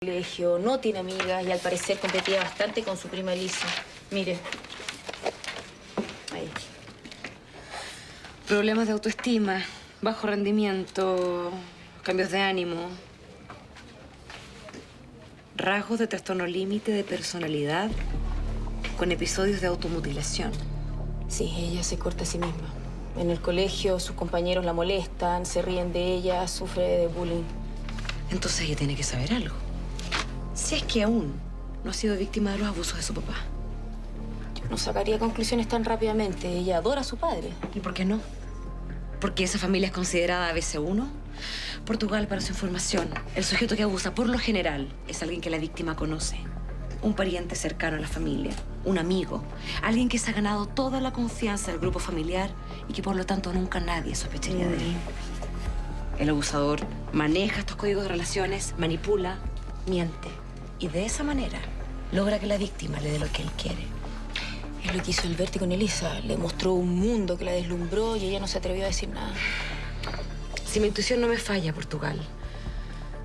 colegio, no tiene amigas y al parecer competía bastante con su prima Elisa. Mire. Ahí. Problemas de autoestima, bajo rendimiento, cambios de ánimo. Rasgos de trastorno límite de personalidad con episodios de automutilación. Sí, ella se corta a sí misma. En el colegio sus compañeros la molestan, se ríen de ella, sufre de bullying. Entonces ella tiene que saber algo. Si es que aún no ha sido víctima de los abusos de su papá. No sacaría conclusiones tan rápidamente. Ella adora a su padre. ¿Y por qué no? Porque esa familia es considerada ABC1. Portugal, para su información, el sujeto que abusa por lo general es alguien que la víctima conoce. Un pariente cercano a la familia, un amigo, alguien que se ha ganado toda la confianza del grupo familiar y que por lo tanto nunca nadie sospecharía de él. El abusador maneja estos códigos de relaciones, manipula, miente y de esa manera logra que la víctima le dé lo que él quiere. Es lo que hizo Alberti con Elisa. Le mostró un mundo que la deslumbró y ella no se atrevió a decir nada. Si mi intuición no me falla, Portugal,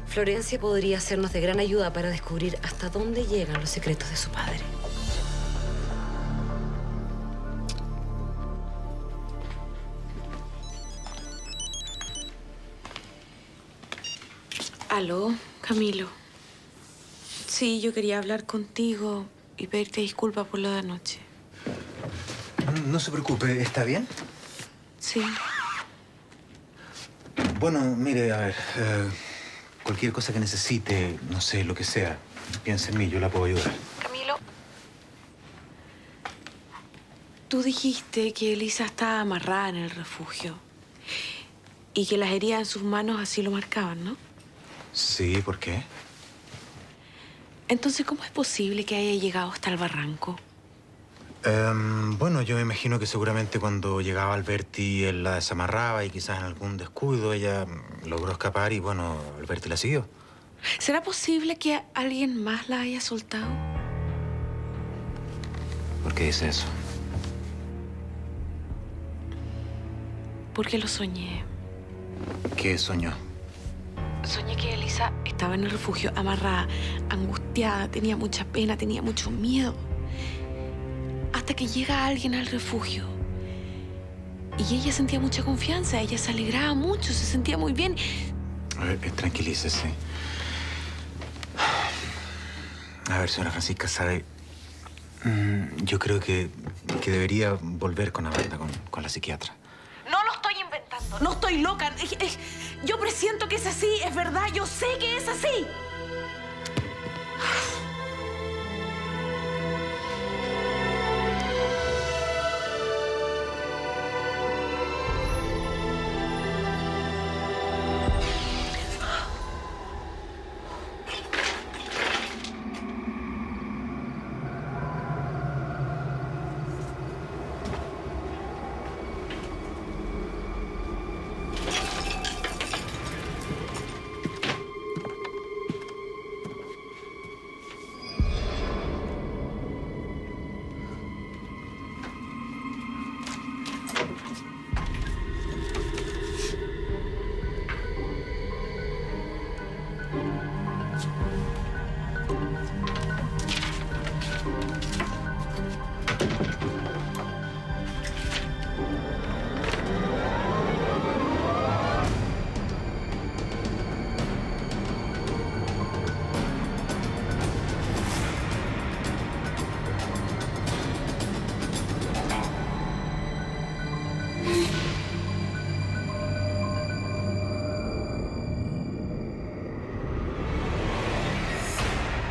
Florencia podría sernos de gran ayuda para descubrir hasta dónde llegan los secretos de su padre. Aló, Camilo. Sí, yo quería hablar contigo y pedirte disculpas por lo de anoche. No se preocupe, ¿está bien? Sí. Bueno, mire, a ver, cualquier cosa que necesite, no sé, lo que sea, piense en mí, yo la puedo ayudar. Camilo. Tú dijiste que Elisa estaba amarrada en el refugio y que las heridas en sus manos así lo marcaban, ¿no? Sí, ¿por qué? Entonces, ¿cómo es posible que haya llegado hasta el barranco? Bueno, yo me imagino que seguramente cuando llegaba Alberti, él la desamarraba y quizás en algún descuido ella logró escapar y, bueno, Alberti la siguió. ¿Será posible que alguien más la haya soltado? ¿Por qué dice eso? Porque lo soñé. ¿Qué soñó? Soñé que Elisa estaba en el refugio amarrada, angustiada, tenía mucha pena, tenía mucho miedo. Hasta que llega alguien al refugio. Y ella sentía mucha confianza, ella se alegraba mucho, se sentía muy bien. A ver, tranquilícese. A ver, señora Francisca, ¿sabe? Yo creo que debería volver con Amanda, con la psiquiatra. No lo estoy inventando, no estoy loca. Yo presiento que es así, es verdad, yo sé que es así.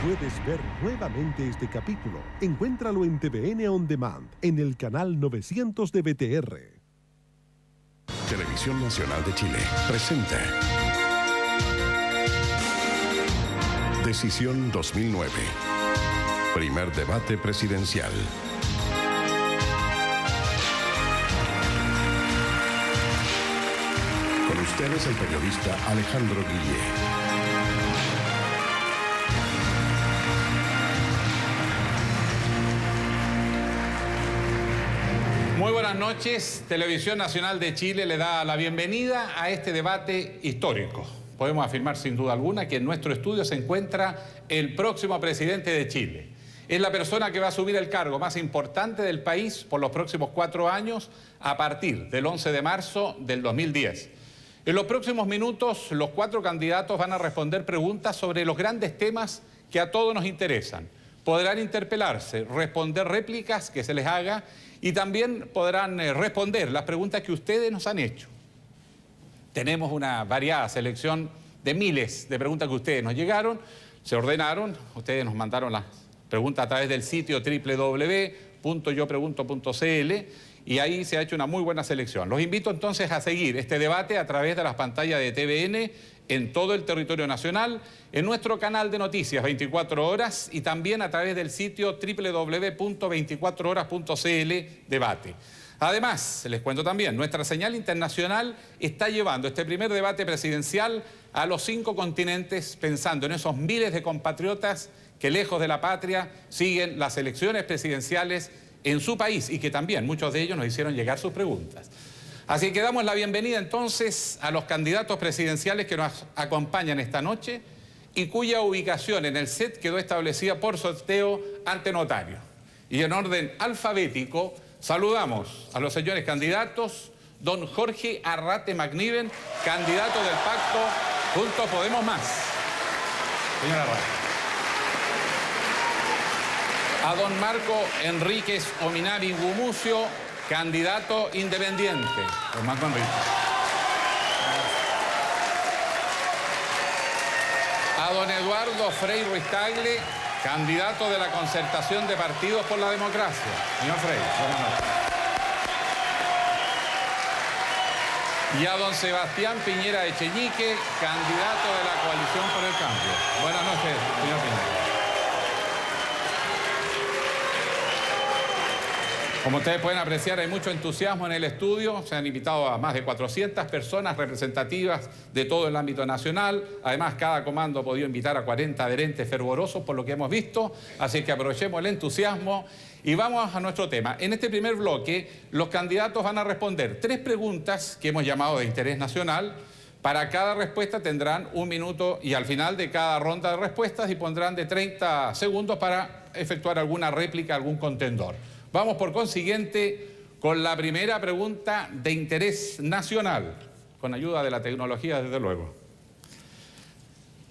Puedes ver nuevamente este capítulo. Encuéntralo en TVN On Demand, en el canal 900 de BTR. Televisión Nacional de Chile presenta Decisión 2009. Primer debate presidencial. Con ustedes el periodista Alejandro Guille. Muy buenas noches. Televisión Nacional de Chile le da la bienvenida a este debate histórico. podemos afirmar sin duda alguna que en nuestro estudio se encuentra el próximo presidente de Chile. Es la persona que va a asumir el cargo más importante del país por los próximos 4 años a partir del 11 de marzo del 2010. En los próximos minutos, los 4 candidatos van a responder preguntas sobre los grandes temas que a todos nos interesan. Podrán interpelarse, responder réplicas que se les haga y también podrán responder las preguntas que ustedes nos han hecho. Tenemos una variada selección de miles de preguntas que ustedes nos llegaron, se ordenaron, ustedes nos mandaron las preguntas a través del sitio www.yopregunto.cl y ahí se ha hecho una muy buena selección. Los invito entonces a seguir este debate a través de las pantallas de TVN en todo el territorio nacional, en nuestro canal de noticias 24 horas y también a través del sitio www.24horas.cl debate. Además, les cuento también, nuestra señal internacional está llevando este primer debate presidencial a los 5 continentes, pensando en esos miles de compatriotas que lejos de la patria siguen las elecciones presidenciales en su país y que también muchos de ellos nos hicieron llegar sus preguntas. Así que damos la bienvenida entonces a los candidatos presidenciales que nos acompañan esta noche y cuya ubicación en el set quedó establecida por sorteo ante notario. Y en orden alfabético saludamos a los señores candidatos. Don Jorge Arrate Macniven, candidato del pacto Juntos Podemos Más. Señor Arrate. A don Marco Enríquez Ominami Gumucio, candidato independiente. Don Marco Enríquez. A don Eduardo Frei Ruiz Tagle, candidato de la Concertación de Partidos por la Democracia. Señor Frei, buenas noches. Y a don Sebastián Piñera Echeñique, candidato de la Coalición por el Cambio. Buenas noches, señor Piñera. Como ustedes pueden apreciar, hay mucho entusiasmo en el estudio. Se han invitado a más de 400 personas representativas de todo el ámbito nacional. Además, cada comando ha podido invitar a 40 adherentes fervorosos por lo que hemos visto. Así que aprovechemos el entusiasmo y vamos a nuestro tema. En este primer bloque, los candidatos van a responder 3 preguntas que hemos llamado de interés nacional. Para cada respuesta tendrán 1 minuto y al final de cada ronda de respuestas dispondrán de 30 segundos para efectuar alguna réplica, algún contendor. Vamos por consiguiente con la primera pregunta de interés nacional, con ayuda de la tecnología desde luego.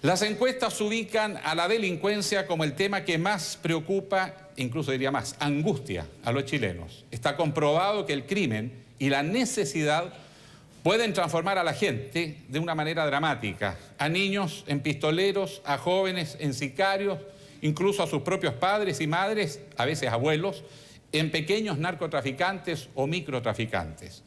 Las encuestas ubican a la delincuencia como el tema que más preocupa, incluso diría más, angustia a los chilenos. Está comprobado que el crimen y la necesidad pueden transformar a la gente de una manera dramática, a niños en pistoleros, a jóvenes en sicarios, incluso a sus propios padres y madres, a veces abuelos, en pequeños narcotraficantes o microtraficantes.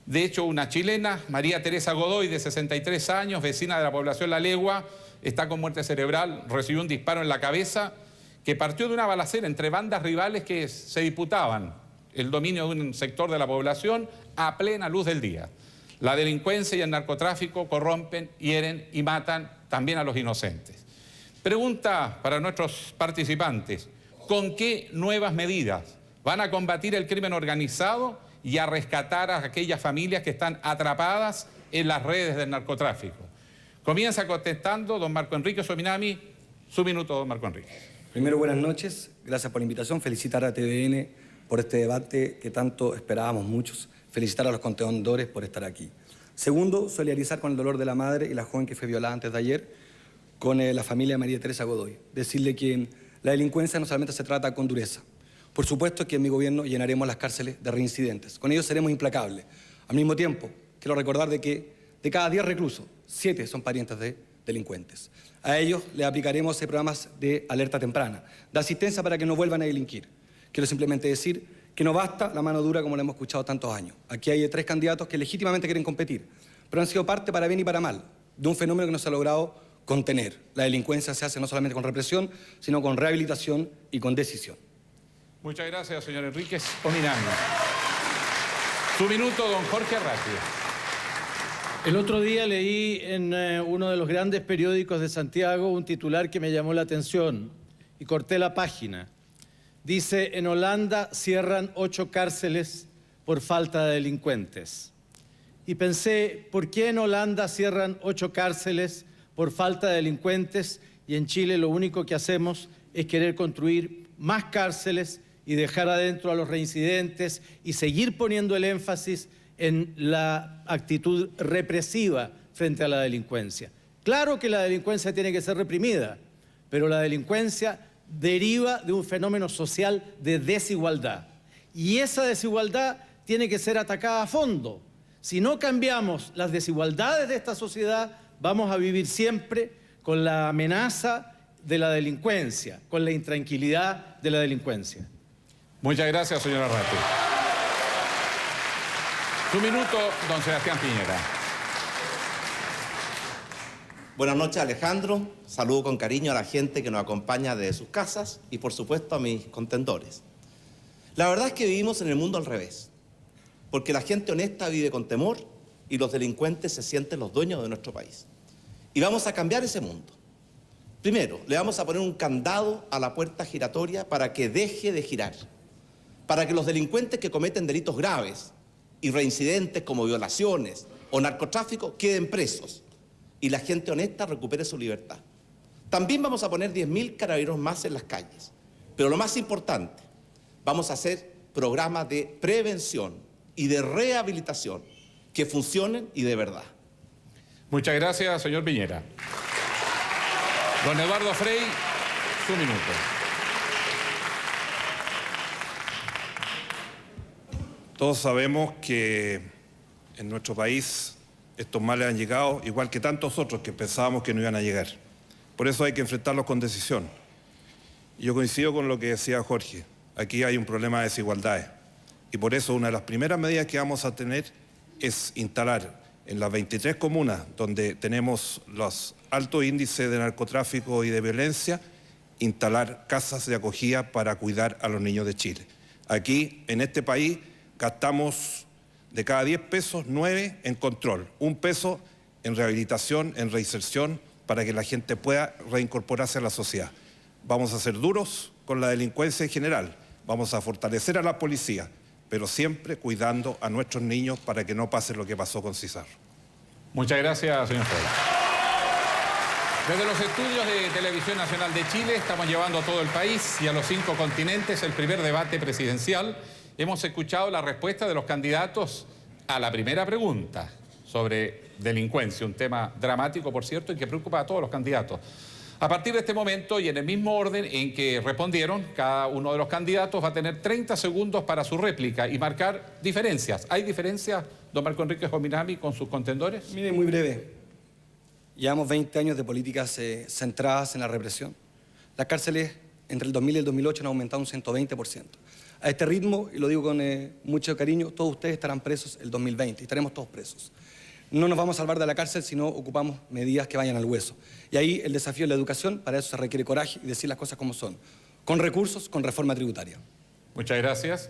De hecho, una chilena, María Teresa Godoy, de 63 años, vecina de la población La Legua, está con muerte cerebral, recibió un disparo en la cabeza que partió de una balacera entre bandas rivales que se disputaban el dominio de un sector de la población a plena luz del día. La delincuencia y el narcotráfico corrompen, hieren y matan también a los inocentes. Pregunta para nuestros participantes, ¿con qué nuevas medidas van a combatir el crimen organizado y a rescatar a aquellas familias que están atrapadas en las redes del narcotráfico? Comienza contestando don Marco Enríquez Ominami. Su minuto, don Marco Enríquez. Primero, buenas noches. Gracias por la invitación. Felicitar a TVN por este debate que tanto esperábamos muchos. Felicitar a los contendores por estar aquí. Segundo, solidarizar con el dolor de la madre y la joven que fue violada antes de ayer, con la familia de María Teresa Godoy. Decirle que la delincuencia no solamente se trata con dureza. Por supuesto que en mi gobierno llenaremos las cárceles de reincidentes. Con ellos seremos implacables. Al mismo tiempo, quiero recordar de que de cada 10 reclusos, 7 son parientes de delincuentes. A ellos les aplicaremos programas de alerta temprana, de asistencia para que no vuelvan a delinquir. Quiero simplemente decir que no basta la mano dura como lo hemos escuchado tantos años. Aquí hay 3 candidatos que legítimamente quieren competir, pero han sido parte para bien y para mal de un fenómeno que no se ha logrado contener. La delincuencia se hace no solamente con represión, sino con rehabilitación y con decisión. Muchas gracias, señor Enríquez Ominami. Su minuto, don Jorge Arrate. El otro día leí en uno de los grandes periódicos de Santiago un titular que me llamó la atención y corté la página. Dice, en Holanda cierran 8 cárceles por falta de delincuentes. y pensé, ¿por qué en Holanda cierran 8 cárceles por falta de delincuentes y en Chile lo único que hacemos es querer construir más cárceles y dejar adentro a los reincidentes y seguir poniendo el énfasis en la actitud represiva frente a la delincuencia? Claro que la delincuencia tiene que ser reprimida, pero la delincuencia deriva de un fenómeno social de desigualdad. Y esa desigualdad tiene que ser atacada a fondo. Si no cambiamos las desigualdades de esta sociedad, vamos a vivir siempre con la amenaza de la delincuencia, con la intranquilidad de la delincuencia. Muchas gracias, señora Arrate. Su minuto, don Sebastián Piñera. Buenas noches, Alejandro. Saludo con cariño a la gente que nos acompaña desde sus casas y, por supuesto, a mis contendores. La verdad es que vivimos en el mundo al revés, porque la gente honesta vive con temor y los delincuentes se sienten los dueños de nuestro país. Y vamos a cambiar ese mundo. Primero, le vamos a poner un candado a la puerta giratoria para que deje de girar, para que los delincuentes que cometen delitos graves y reincidentes como violaciones o narcotráfico queden presos y la gente honesta recupere su libertad. También vamos a poner 10.000 carabineros más en las calles. Pero lo más importante, vamos a hacer programas de prevención y de rehabilitación que funcionen y de verdad. Muchas gracias, señor Piñera. Don Eduardo Frei, su minuto. Todos sabemos que en nuestro país estos males han llegado, igual que tantos otros que pensábamos que no iban a llegar. Por eso hay que enfrentarlos con decisión. Yo coincido con lo que decía Jorge. Aquí hay un problema de desigualdades. Y por eso una de las primeras medidas que vamos a tener es instalar en las 23 comunas donde tenemos los altos índices de narcotráfico y de violencia, instalar casas de acogida para cuidar a los niños de Chile. Aquí, en este país, gastamos de cada 10 pesos, 9 en control, 1 peso en rehabilitación, en reinserción, para que la gente pueda reincorporarse a la sociedad. Vamos a ser duros con la delincuencia en general, vamos a fortalecer a la policía, pero siempre cuidando a nuestros niños para que no pase lo que pasó con Cizarro. Muchas gracias, señor Frei. Desde los estudios de Televisión Nacional de Chile estamos llevando a todo el país y a los 5 continentes el primer debate presidencial. Hemos escuchado la respuesta de los candidatos a la primera pregunta sobre delincuencia, un tema dramático, por cierto, y que preocupa a todos los candidatos. A partir de este momento y en el mismo orden en que respondieron, cada uno de los candidatos va a tener 30 segundos para su réplica y marcar diferencias. ¿Hay diferencias, don Marco Enrique Jominami, con sus contendores? Mire, muy breve. Llevamos 20 años de políticas centradas en la represión. Las cárceles entre el 2000 y el 2008 han aumentado un 120%. A este ritmo, y lo digo con mucho cariño, todos ustedes estarán presos el 2020 y estaremos todos presos. No nos vamos a salvar de la cárcel si no ocupamos medidas que vayan al hueso. Y ahí el desafío es la educación, para eso se requiere coraje y decir las cosas como son. Con recursos, con reforma tributaria. Muchas gracias.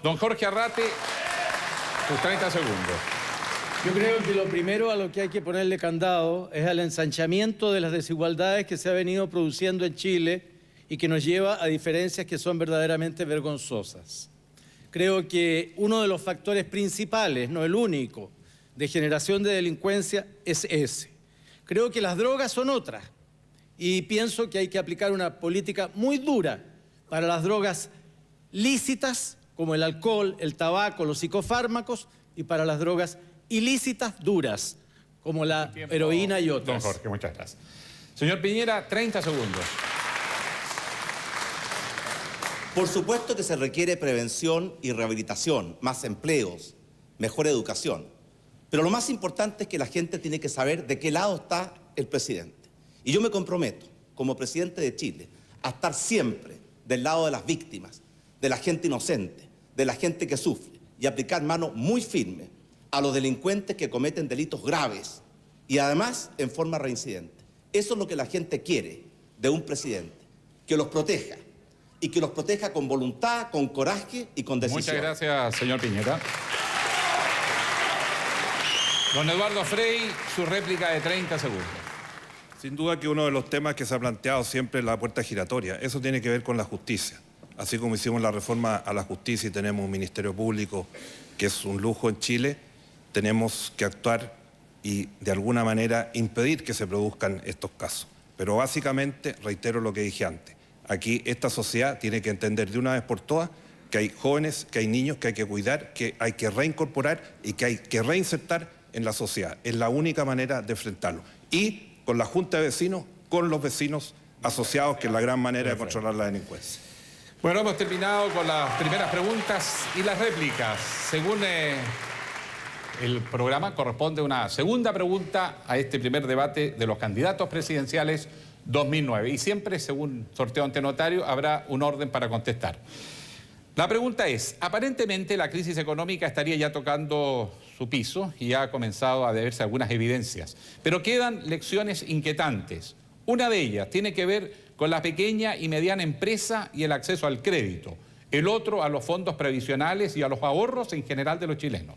Don Jorge Arrate, sus 30 segundos. Yo creo que lo primero a lo que hay que ponerle candado es al ensanchamiento de las desigualdades que se ha venido produciendo en Chile y que nos lleva a diferencias que son verdaderamente vergonzosas. Creo que uno de los factores principales, no el único, de generación de delincuencia es ese. Creo que las drogas son otras y pienso que hay que aplicar una política muy dura para las drogas lícitas como el alcohol, el tabaco, los psicofármacos y para las drogas ilícitas duras como la heroína y otras. Don Jorge, muchas gracias. Señor Piñera, 30 segundos. Por supuesto que se requiere prevención y rehabilitación, más empleos, mejor educación. Pero lo más importante es que la gente tiene que saber de qué lado está el presidente. Y yo me comprometo, como presidente de Chile, a estar siempre del lado de las víctimas, de la gente inocente, de la gente que sufre, y aplicar mano muy firme a los delincuentes que cometen delitos graves y además en forma reincidente. Eso es lo que la gente quiere de un presidente, que los proteja y que los proteja con voluntad, con coraje y con decisión. Muchas gracias, señor Piñera. Don Eduardo Frei, su réplica de 30 segundos. Sin duda que uno de los temas que se ha planteado siempre es la puerta giratoria. Eso tiene que ver con la justicia. Así como hicimos la reforma a la justicia y tenemos un ministerio público que es un lujo en Chile, tenemos que actuar y de alguna manera impedir que se produzcan estos casos. Pero básicamente, reitero lo que dije antes, aquí esta sociedad tiene que entender de una vez por todas que hay jóvenes, que hay niños que hay que cuidar, que hay que reincorporar y que hay que reinsertar en la sociedad. Es la única manera de enfrentarlo. Y con la Junta de Vecinos, con los vecinos asociados, que es la gran manera de controlar la delincuencia. Bueno, hemos terminado con las primeras preguntas y las réplicas. Según el programa, corresponde una segunda pregunta a este primer debate de los candidatos presidenciales 2009. Y siempre, según sorteo ante notario, habrá un orden para contestar. La pregunta es, aparentemente la crisis económica estaría ya tocando su piso y ya ha comenzado a verse algunas evidencias, pero quedan lecciones inquietantes. Una de ellas tiene que ver con la pequeña y mediana empresa y el acceso al crédito, el otro a los fondos previsionales y a los ahorros en general de los chilenos.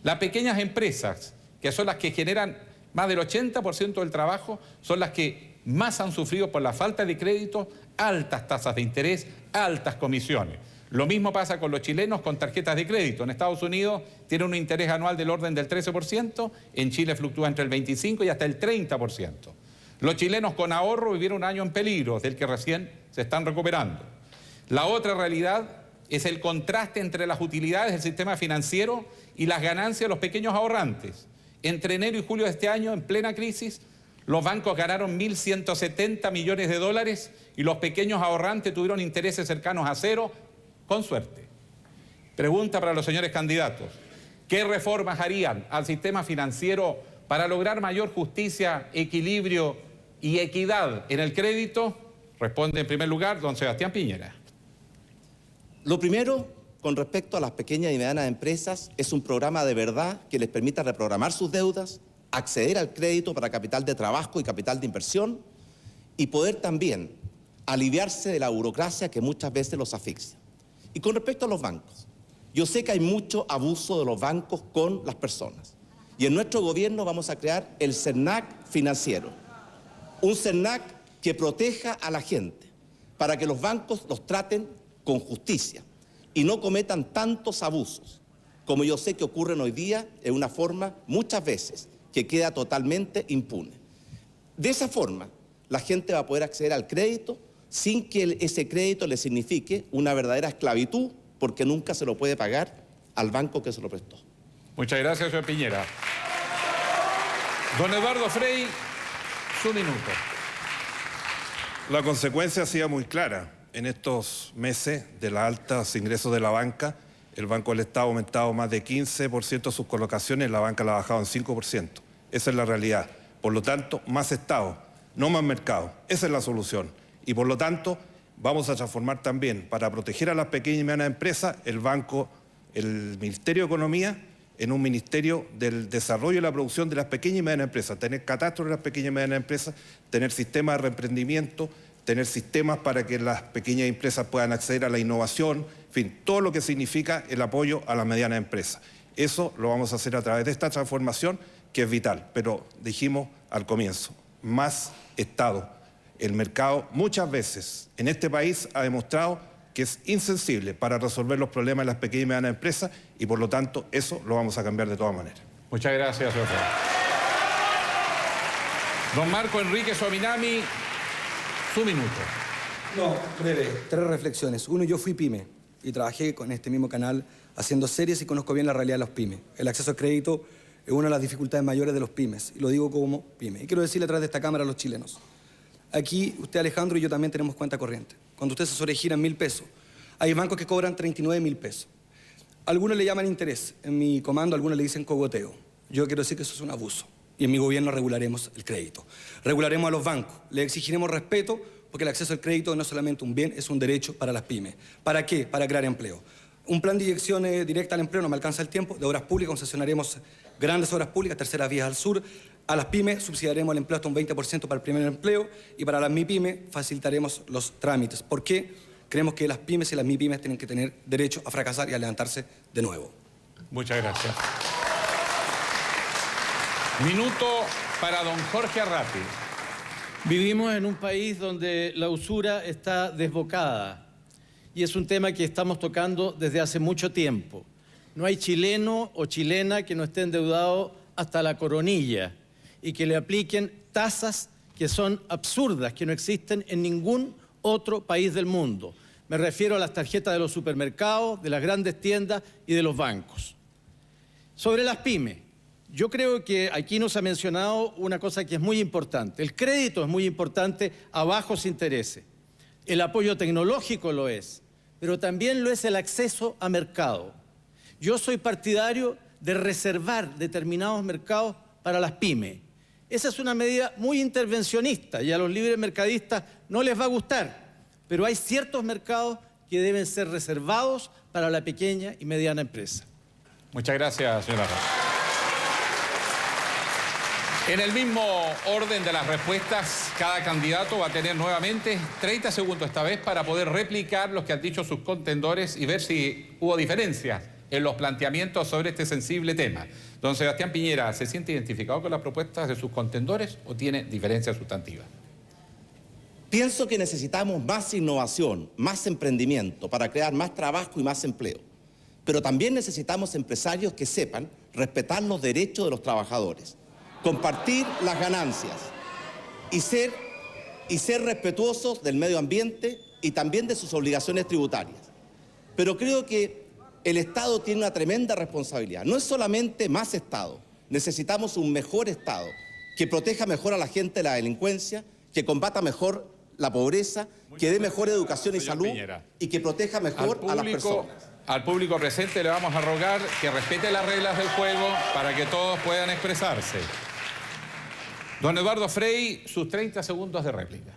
Las pequeñas empresas, que son las que generan más del 80% del trabajo, son las que más han sufrido por la falta de crédito, altas tasas de interés, altas comisiones. Lo mismo pasa con los chilenos con tarjetas de crédito. En Estados Unidos tiene un interés anual del orden del 13%, en Chile fluctúa entre el 25% y hasta el 30%. Los chilenos con ahorro vivieron un año en peligro, del que recién se están recuperando. La otra realidad es el contraste entre las utilidades del sistema financiero y las ganancias de los pequeños ahorrantes. Entre enero y julio de este año, en plena crisis, los bancos ganaron 1.170 millones de dólares y los pequeños ahorrantes tuvieron intereses cercanos a cero, con suerte. Pregunta para los señores candidatos. ¿Qué reformas harían al sistema financiero para lograr mayor justicia, equilibrio y equidad en el crédito? Responde en primer lugar don Sebastián Piñera. Lo primero, con respecto a las pequeñas y medianas empresas, es un programa de verdad que les permita reprogramar sus deudas, acceder al crédito para capital de trabajo y capital de inversión y poder también aliviarse de la burocracia que muchas veces los asfixia. Y con respecto a los bancos, yo sé que hay mucho abuso de los bancos con las personas. Y en nuestro gobierno vamos a crear el CERNAC financiero. Un CERNAC que proteja a la gente para que los bancos los traten con justicia y no cometan tantos abusos como yo sé que ocurren hoy día en una forma, muchas veces, que queda totalmente impune. De esa forma, la gente va a poder acceder al crédito sin que ese crédito le signifique una verdadera esclavitud, porque nunca se lo puede pagar al banco que se lo prestó. Muchas gracias, señor Piñera. Don Eduardo Frei, su minuto. La consecuencia ha sido muy clara. En estos meses de los altos ingresos de la banca, el Banco del Estado ha aumentado más de 15% sus colocaciones, la banca la ha bajado en 5%. Esa es la realidad. Por lo tanto, más Estado, no más mercado. Esa es la solución. Y por lo tanto, vamos a transformar también, para proteger a las pequeñas y medianas empresas, el Ministerio de Economía en un Ministerio del Desarrollo y la Producción de las pequeñas y medianas empresas. Tener catastro de las pequeñas y medianas empresas, tener sistemas de reemprendimiento, tener sistemas para que las pequeñas empresas puedan acceder a la innovación, en fin, todo lo que significa el apoyo a las medianas empresas. Eso lo vamos a hacer a través de esta transformación que es vital, pero dijimos al comienzo, más Estado. El mercado muchas veces en este país ha demostrado que es insensible para resolver los problemas de las pequeñas y medianas empresas y por lo tanto eso lo vamos a cambiar de todas maneras. Muchas gracias, señor. Don Marco Enrique Sominami, su minuto. No, breve. 3 reflexiones. 1, yo fui pyme y trabajé con este mismo canal haciendo series y conozco bien la realidad de los pymes. El acceso al crédito es una de las dificultades mayores de los pymes y lo digo como pyme. Y quiero decirle a través de esta cámara a los chilenos. Aquí, usted, Alejandro, y yo también tenemos cuenta corriente. Cuando usted se sobregira en 1.000 pesos, hay bancos que cobran 39.000 pesos. Algunos le llaman interés. En mi comando, algunos le dicen cogoteo. Yo quiero decir que eso es un abuso. Y en mi gobierno regularemos el crédito. Regularemos a los bancos. Le exigiremos respeto porque el acceso al crédito no es solamente un bien, es un derecho para las pymes. ¿Para qué? Para crear empleo. Un plan de inyección directa al empleo, no me alcanza el tiempo, de obras públicas, concesionaremos grandes obras públicas, terceras vías al sur. A las pymes subsidiaremos el empleo hasta un 20% para el primer empleo y para las MIPYME facilitaremos los trámites. ¿Por qué? Creemos que las pymes y las MIPYMES tienen que tener derecho a fracasar y a levantarse de nuevo. Muchas gracias. Minuto para don Jorge Arrati. Vivimos en un país donde la usura está desbocada y es un tema que estamos tocando desde hace mucho tiempo. No hay chileno o chilena que no esté endeudado hasta la coronilla y que le apliquen tasas que son absurdas, que no existen en ningún otro país del mundo. Me refiero a las tarjetas de los supermercados, de las grandes tiendas y de los bancos. Sobre las pymes, yo creo que aquí nos ha mencionado una cosa que es muy importante. El crédito es muy importante a bajos intereses. El apoyo tecnológico lo es, pero también lo es el acceso a mercado. Yo soy partidario de reservar determinados mercados para las pymes. Esa es una medida muy intervencionista y a los libres mercadistas no les va a gustar, pero hay ciertos mercados que deben ser reservados para la pequeña y mediana empresa. Muchas gracias, señora Ross. En el mismo orden de las respuestas, cada candidato va a tener nuevamente 30 segundos esta vez para poder replicar lo que han dicho sus contendores y ver si hubo diferencias en los planteamientos sobre este sensible tema. Don Sebastián Piñera, ¿se siente identificado con las propuestas de sus contendores o tiene diferencias sustantivas? Pienso que necesitamos más innovación, más emprendimiento para crear más trabajo y más empleo. Pero también necesitamos empresarios que sepan respetar los derechos de los trabajadores, compartir las ganancias y ser respetuosos del medio ambiente y también de sus obligaciones tributarias. Pero creo que el Estado tiene una tremenda responsabilidad. No es solamente más Estado, necesitamos un mejor Estado que proteja mejor a la gente de la delincuencia, que combata mejor la pobreza, que dé mejor educación y salud y que proteja mejor a las personas. Al público presente le vamos a rogar que respete las reglas del juego para que todos puedan expresarse. Don Eduardo Frei, sus 30 segundos de réplica.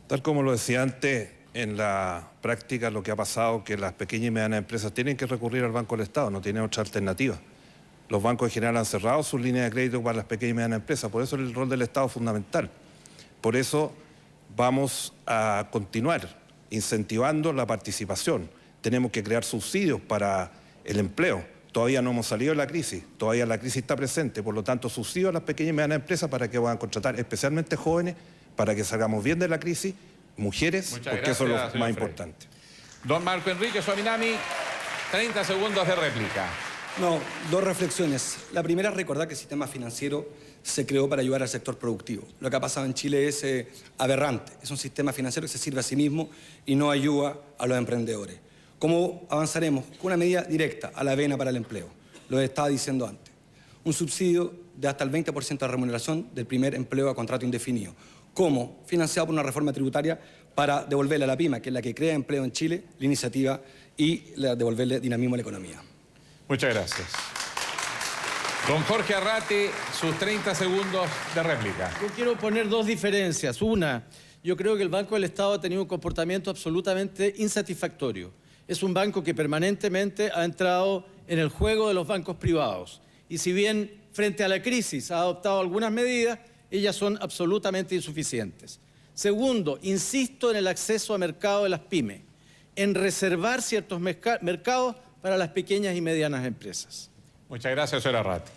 Tal como lo decía antes, en la práctica lo que ha pasado es que las pequeñas y medianas empresas tienen que recurrir al Banco del Estado, no tienen otra alternativa. Los bancos en general han cerrado sus líneas de crédito para las pequeñas y medianas empresas, por eso el rol del Estado es fundamental. Por eso vamos a continuar incentivando la participación. Tenemos que crear subsidios para el empleo. Todavía no hemos salido de la crisis, todavía la crisis está presente, por lo tanto subsidios a las pequeñas y medianas empresas para que puedan contratar especialmente jóvenes, para que salgamos bien de la crisis, mujeres, porque eso es lo más importante. Don Marco Enrique Suaminami, 30 segundos de réplica. No, dos reflexiones. La primera es recordar que el sistema financiero se creó para ayudar al sector productivo. Lo que ha pasado en Chile es aberrante. Es un sistema financiero que se sirve a sí mismo y no ayuda a los emprendedores. ¿Cómo avanzaremos? Con una medida directa a la vena para el empleo. Lo estaba diciendo antes. Un subsidio de hasta el 20% de remuneración del primer empleo a contrato indefinido. ¿Cómo? Financiado por una reforma tributaria para devolverle a la PYME, que es la que crea empleo en Chile, la iniciativa y devolverle dinamismo a la economía. Muchas gracias. Don Jorge Arrate, sus 30 segundos de réplica. Yo quiero poner dos diferencias. Una, yo creo que el Banco del Estado ha tenido un comportamiento absolutamente insatisfactorio. Es un banco que permanentemente ha entrado en el juego de los bancos privados. Y si bien frente a la crisis ha adoptado algunas medidas, ellas son absolutamente insuficientes. Segundo, insisto en el acceso a mercado de las pymes, en reservar ciertos mercados para las pequeñas y medianas empresas. Muchas gracias, señor Arrate.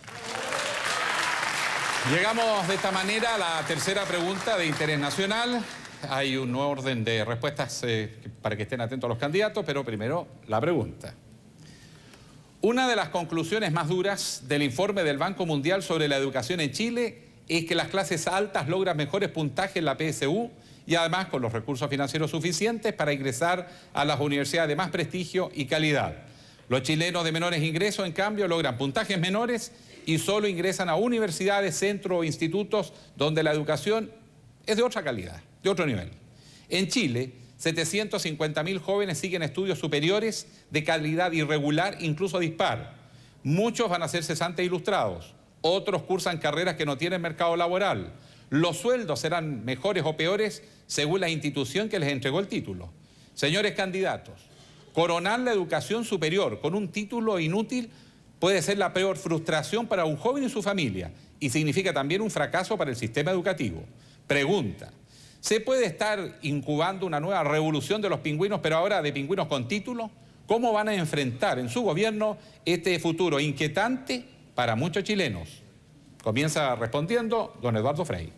Llegamos de esta manera a la tercera pregunta de interés nacional. Hay un orden de respuestas para que estén atentos los candidatos, pero primero la pregunta. Una de las conclusiones más duras del informe del Banco Mundial sobre la educación en Chile es que las clases altas logran mejores puntajes en la PSU y además con los recursos financieros suficientes para ingresar a las universidades de más prestigio y calidad. Los chilenos de menores ingresos, en cambio, logran puntajes menores y solo ingresan a universidades, centros o institutos donde la educación es de otra calidad, de otro nivel. En Chile, 750.000 jóvenes siguen estudios superiores de calidad irregular, incluso dispar. Muchos van a ser cesantes ilustrados, otros cursan carreras que no tienen mercado laboral. Los sueldos serán mejores o peores según la institución que les entregó el título. Señores candidatos, coronar la educación superior con un título inútil puede ser la peor frustración para un joven y su familia y significa también un fracaso para el sistema educativo. Pregunta, ¿se puede estar incubando una nueva revolución de los pingüinos, pero ahora de pingüinos con título? ¿Cómo van a enfrentar en su gobierno este futuro inquietante para muchos chilenos? Comienza respondiendo don Eduardo Frei.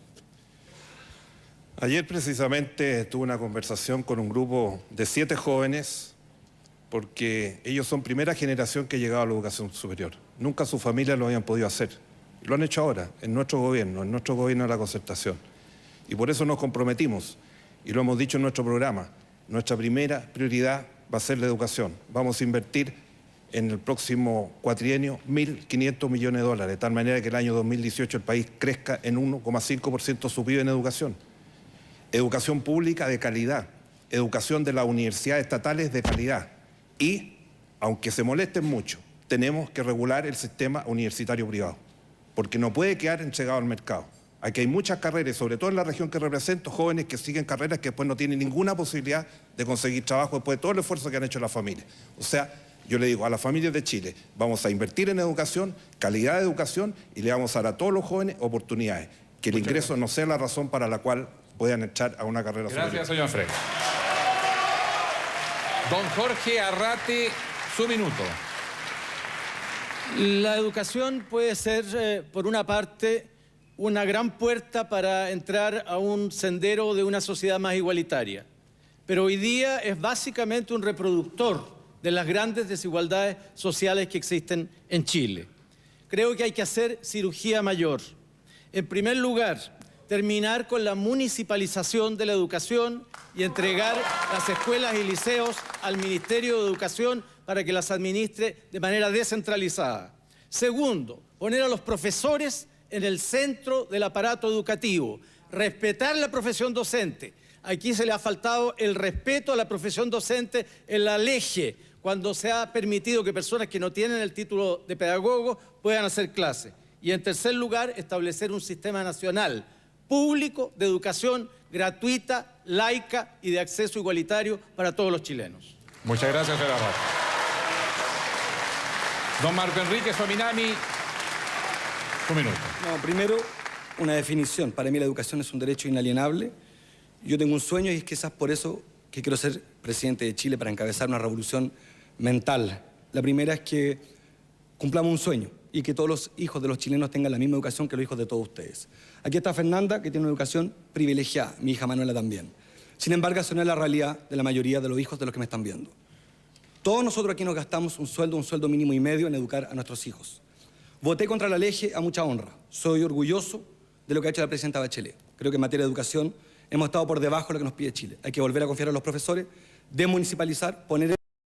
Ayer precisamente tuve una conversación con un grupo de 7 jóvenes porque ellos son primera generación que ha llegado a la educación superior. Nunca sus familias lo habían podido hacer. Lo han hecho ahora, en nuestro gobierno de la concertación. Y por eso nos comprometimos, y lo hemos dicho en nuestro programa, nuestra primera prioridad va a ser la educación. Vamos a invertir en el próximo cuatrienio 1.500 millones de dólares, de tal manera que el año 2018 el país crezca en 1,5% su PIB en educación. Educación pública de calidad, educación de las universidades estatales de calidad. Y, aunque se molesten mucho, tenemos que regular el sistema universitario privado, porque no puede quedar entregado al mercado. Aquí hay muchas carreras, sobre todo en la región que represento, jóvenes que siguen carreras que después no tienen ninguna posibilidad de conseguir trabajo después de todo el esfuerzo que han hecho las familias. O sea, yo le digo a las familias de Chile, vamos a invertir en educación, calidad de educación, y le vamos a dar a todos los jóvenes oportunidades. Que el ingreso no sea la razón para la cual puedan echar a una carrera superior. Gracias, señor Frey. Don Jorge Arrate, su minuto. La educación puede ser, por una parte, una gran puerta para entrar a un sendero de una sociedad más igualitaria. Pero hoy día es básicamente un reproductor de las grandes desigualdades sociales que existen en Chile. Creo que hay que hacer cirugía mayor. En primer lugar, terminar con la municipalización de la educación y entregar las escuelas y liceos al Ministerio de Educación para que las administre de manera descentralizada. Segundo, poner a los profesores en el centro del aparato educativo, respetar la profesión docente. Aquí se le ha faltado el respeto a la profesión docente en la LEGE, cuando se ha permitido que personas que no tienen el título de pedagogo puedan hacer clases. Y en tercer lugar, establecer un sistema nacional público de educación gratuita, laica y de acceso igualitario para todos los chilenos. Muchas gracias, señor Arrate. Don Marco Enrique Sominami, un minuto. No, primero, una definición. Para mí la educación es un derecho inalienable. Yo tengo un sueño y es quizás por eso que quiero ser presidente de Chile, para encabezar una revolución mental. La primera es que cumplamos un sueño y que todos los hijos de los chilenos tengan la misma educación que los hijos de todos ustedes. Aquí está Fernanda, que tiene una educación privilegiada, mi hija Manuela también. Sin embargo, eso no es la realidad de la mayoría de los hijos de los que me están viendo. Todos nosotros aquí nos gastamos un sueldo mínimo y medio en educar a nuestros hijos. Voté contra la LEGE a mucha honra. Soy orgulloso de lo que ha hecho la presidenta Bachelet. Creo que en materia de educación hemos estado por debajo de lo que nos pide Chile. Hay que volver a confiar en los profesores, desmunicipalizar, poner